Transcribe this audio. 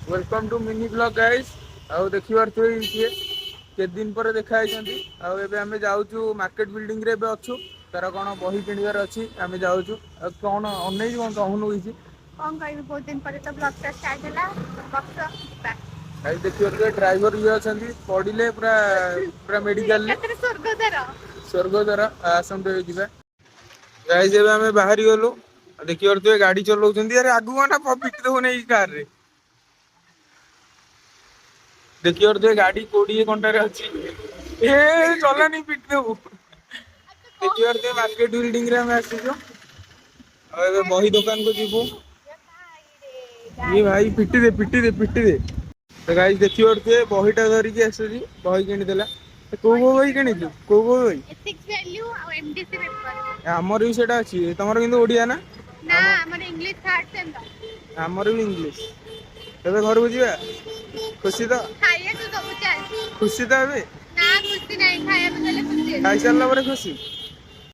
Welcome to mini blog guys. आउ देखि पारथि किए के दिन पर देखा आइछंती। आउ एबे हमें जाउछु मार्केट बिल्डिंग रे एबे अछु। तार कोन बही किनिबार अछि हमें जाउछु। आ कोन अनै कोन कहनु होइछि कौन कहबी बहुत दिन पर तो ब्लॉग स्टार्ट होला बक्स बा गाइस देखि पारथि ड्राइवर भी अछंती पडिले पूरा पूरा मेडिकल ले एकात्र स्वर्गद्वार स्वर्गद्वार आसंते जिबा। गाइस एबे हमें बाहरी गलु देखि पारथि गाड़ी चलौछंती। अरे आगु कोना पिट देबो नै कार रे। देखि पारथि गाड़ी कोडिए घंटा रे अछि ए चलानी पिट देबो। देखि पारथि मार्केट बिल्डिंग रे हम आसीजो। आ एबे बही दुकान को जीवो। ये भाई पिटी दे तो गाइस देखि पारथि बहीटा धरि के आसीजी बही किनि देला। को बही किनिछु को बही एथिक्स वैल्यू और एमडीसी पेपर हमर भी सेटा अछि तमर किंतु ओडिया ना ना हमर इंग्लिश थर्ड सेम दा हमर भी इंग्लिश। एबे घर को जिबा खुशी तो खाइए तो सब चल खुशी तो एबे ना खुशी नहीं खाया तो चले खुशी खाई सारला ପରେ खुशी